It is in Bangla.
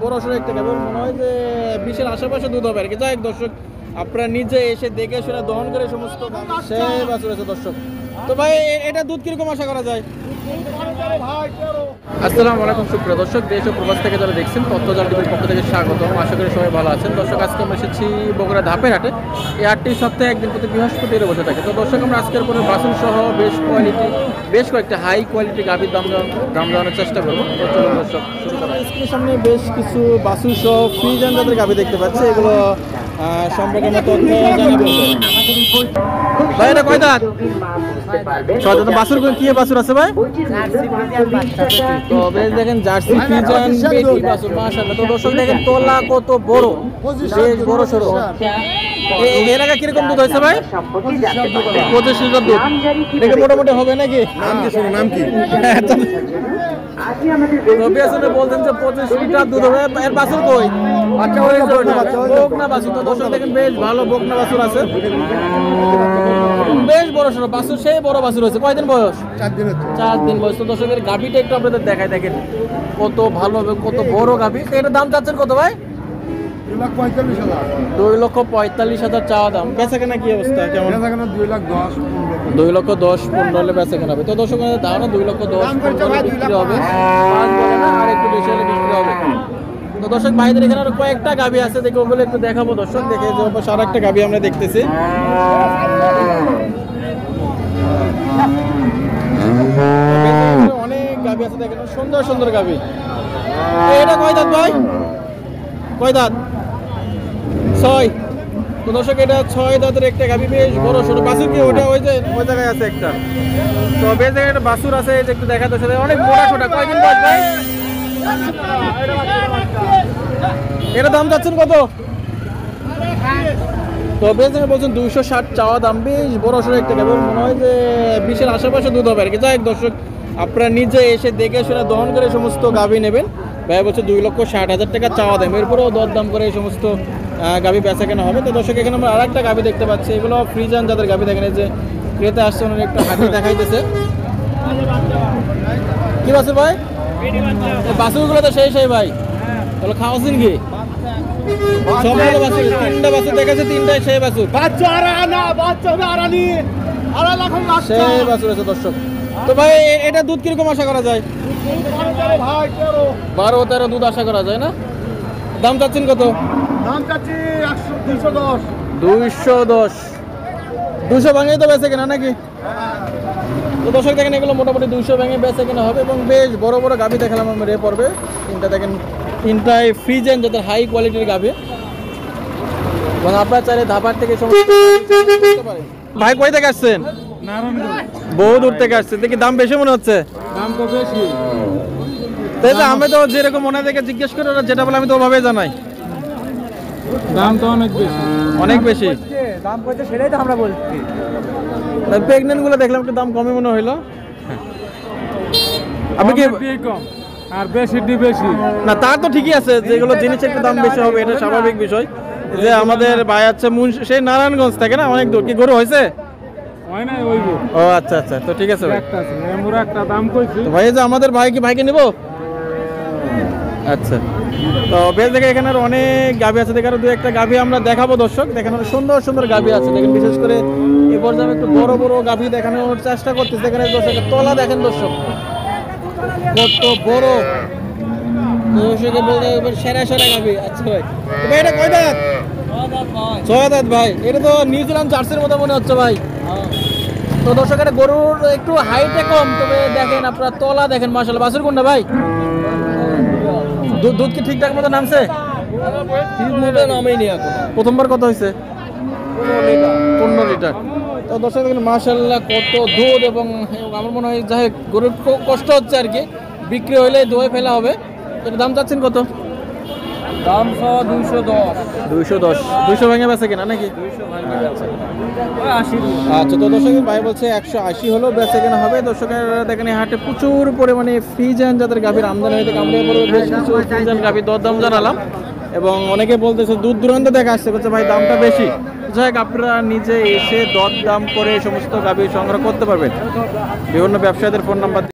বড় সড়ো একটা গাভী, মনে হয় যে 20-এর আশেপাশে দুধ হবে আর কি। যাই হোক দর্শক, আপনারা নিজে এসে দেখে শুনে দহন করে সমস্ত সেই বাছুর আছে দর্শক। তো ভাই এটা দুধ কিরকম আশা করা যায়? আসসালামু আলাইকুম সুপ্রিয় দর্শক, দেশ ও প্রবাস থেকে যারা দেখছেন তথ্যজাল টিভির পক্ষ থেকে স্বাগতম। আশা করি সবাই ভালো আছেন। দর্শক আজকে আমরা এসেছি বগুড়া ধাপের হাটে। এই হাটটি সপ্তাহে একদিন প্রতি বৃহস্পতিবার বসে থাকে। তো দর্শক আমরা আজকের পরে বাছুর সহ বেশ কয়েকটা হাই কোয়ালিটি গাভীর দাম জানানোর চেষ্টা করবো। তো চলুন দর্শক শুরু করা। স্ক্রিনের সামনে বেশ কিছু বাছুর সহ ফ্রিজিয়ান জাতের গাভী দেখতে পাচ্ছি, এগুলো সম্পর্কে আমরা তথ্য জানাবো। ভাই এটা কয় দাঁত? ছয় দাঁত। বাছুর কি বাছুর আছে ভাই? তো বেশ দেখেন জার্সি ফ্রিজিয়ান বেটি বাছুর, মাশাআল্লাহ। তো দর্শক দেখেন তলা কত বড়, বেশ বড় সরো। এই এলাকা কিরকম দুধ হয়েছে ভাই? 25 লিটার দুধ। দেখে মোটামুটি হবে নাকি? নাম কি শুনো, নাম কি? রবি আসলে বলতেন যে 25 লিটার দুধ হবে। এর বাছুর কই? বাচ্চা হয়ে বকনা বাছুর। তো দর্শক দেখেন বেশ ভালো বকনা বাছুর আছে, বেশ বড় সড়ো বাছুর, সেই বড় বাছুর হয়েছে। কয়দিন বয়স? 4 দিন বয়স। তো দর্শকের গাভীটা একটু আপনাদের দেখায়, দেখেন কত ভালো হবে, কত বড় গাভী। এটার দাম চাচ্ছেন কত ভাই? 2,45,000 চাওয়া দাম। বেচা কেনা কি অবস্থা, কেমন? 2,10,15 হলে বেচা কেনা হবে। তো দর্শক ধারণা 2,10,15 বিক্রি হবে, 5 বলে না, আর একটু বেশি হলে বিক্রি হবে। তো দর্শক ভাইদের এখানে আরো কয়েকটা গাভী আছে, দেখে ওগুলো একটু দেখাবো দর্শক। দেখে যে আর একটা গাভী আমরা দেখতেছি। অনেক গাভী আছে দেখেন, সুন্দর সুন্দর গাভী। এটা কয় দাঁত ভাই? কয় দাঁত? 6। তো দর্শক এটা 6 দাঁতের একটা গাভী, বেশ বড় সড়ো বাছুর। কি ওটা ওই যে ওই জায়গায় আছে একটা? তো বেশ জায়গায় একটা বাছুর আছে, এই যে একটু দেখা দর্শক, অনেক বড় ছোটা। কয়দিন বয়স ভাই? এটা দাম যাচ্ছেন কত? তো বেশ বলছেন 260 চাওয়া দাম, বেশ বড় সড়ো একটা গাভী, মনে হয় যে 20-এর আশেপাশে দুধ হবে আর কি। যাই হোক দর্শক, আপনারা নিজে এসে দেখে শুনে দহন করে সমস্ত গাভী নেবেন। ভাই বলছে 2,60,000 টাকা চাওয়া দাম, এরপরেও দরদাম করে এই সমস্ত গাভী বেচা কেনা হবে। তো দর্শক এখানে আমরা আরেকটা গাভী দেখতে পাচ্ছি, এগুলো ফ্রিজিয়ান যাদের গাভী দেখেন, যে ক্রেতা আসছে ওনার একটা হাতি দেখাইতেছে। কি বাছুর ভাই? বাছুরগুলো তো সেই ভাই, তাহলে খাওয়াছেন কি? সবগুলো বাছুর, 3টা বাছুর দেখাচ্ছে, 3টাই সেই বাছুর, সেই বাছুর আছে দর্শক। তো ভাই এটা দুধ কিরকম আশা করা যায়? 12-13 দুধ আশা করা যায় না? দাম চাচ্ছেন কত? দাম চাচ্ছি 210। 200 ভাঙে তো বেচে কেনা নাকি? তো দর্শক দেখেন এগুলো মোটামুটি 200 ভাঙে বেচে কেনা হবে, এবং বেশ বড় বড় গাভী দেখালাম আমরা এ পর্বে। 3টা দেখেন, 3টাই ফ্রিজিয়ান যাদের হাই কোয়ালিটির গাভী, এবং আপনারা চাইলে ধাপার থেকে সমস্ত পারেন। ভাই কই থেকে আসছেন? বহু দূর থেকে আসছে, দেখি দাম বেশি মনে হচ্ছে। দাম তো বেশি। তাই তো আমি তো যেরকম মনে থেকে জিজ্ঞেস করে ওরা যেটা বলে আমি তো ওভাবে জানাই। দাম তো অনেক বেশি, অনেক বেশি দাম কইতে, সেটাই তো আমরা বলছি। প্রেগনেন্ট গুলো দেখলাম একটু দাম কমই মনে হইলো। আপনি কি কম আর বেশি বেশি না? তার তো ঠিকই আছে, যেগুলো জিনিসের একটু দাম বেশি হবে, এটা স্বাভাবিক বিষয়। যে আমাদের ভাই আছে সেই নারায়ণগঞ্জ থেকে না, অনেক দূর। কি গরু হয়েছে? ও আচ্ছা আচ্ছা, তো ঠিক আছে ভাই। একটা দাম কইছি তো ভাই, যে আমাদের ভাইকে নিব। আচ্ছা, তো বেশ দেখে এখানে আর অনেক গাভী আছে, দেখে আরো 2-1টা গাভী আমরা দেখাবো দর্শক। দেখেন সুন্দর সুন্দর গাভী আছে দেখেন, বিশেষ করে এই পর্যায়ে একটু বড় বড় গাভী দেখানোর চেষ্টা করতেছি। দেখেন দর্শকের তলা দেখেন দর্শক কত বড়, দর্শকে বলতে সেরা গাভী। আচ্ছা ভাই, এটা কয় দাঁত? 6 দাঁত ভাই। এটা তো নিউজিল্যান্ড জার্সির মতো মনে হচ্ছে ভাই। তো দর্শক এটা গরুর একটু হাইটে কম, তবে দেখেন আপনার তলা দেখেন, মাশাআল্লাহ। বাছুর কোনটা ভাই? দুধ কি ঠিকঠাক মতো নামছে? প্রথমবার কত হয়েছে? 15 লিটার। তো দর্শক দেখেন মাশাআল্লাহ কত দুধ, এবং আমার মনে হয় যাই গরুর কষ্ট হচ্ছে আর কি, বিক্রি হইলে দোয়ে ফেলা হবে। এটার দাম চাচ্ছেন কত? দাম 210। 200 ভেঙে বেচে কেনা নাকি? আচ্ছা, তো দর্শক ভাই বলছে 180 হলেও বেচে কেনা হবে। দর্শকের দেখেন হাটে প্রচুর পরিমাণে ফ্রিজিয়ান যাদের গাভীর আমদানি হয়ে থাকে। আমরা বেশ কিছু ফ্রিজিয়ান গাভীর দরদাম জানালাম, এবং অনেকে বলতেছে দূর দূরান্ত দেখা আসছে, বলছে ভাই দামটা বেশি। যাই হোক, আপনারা নিজে এসে দরদাম করে সমস্ত গাভী সংগ্রহ করতে পারবেন। বিভিন্ন ব্যবসায়ীদের ফোন নাম্বার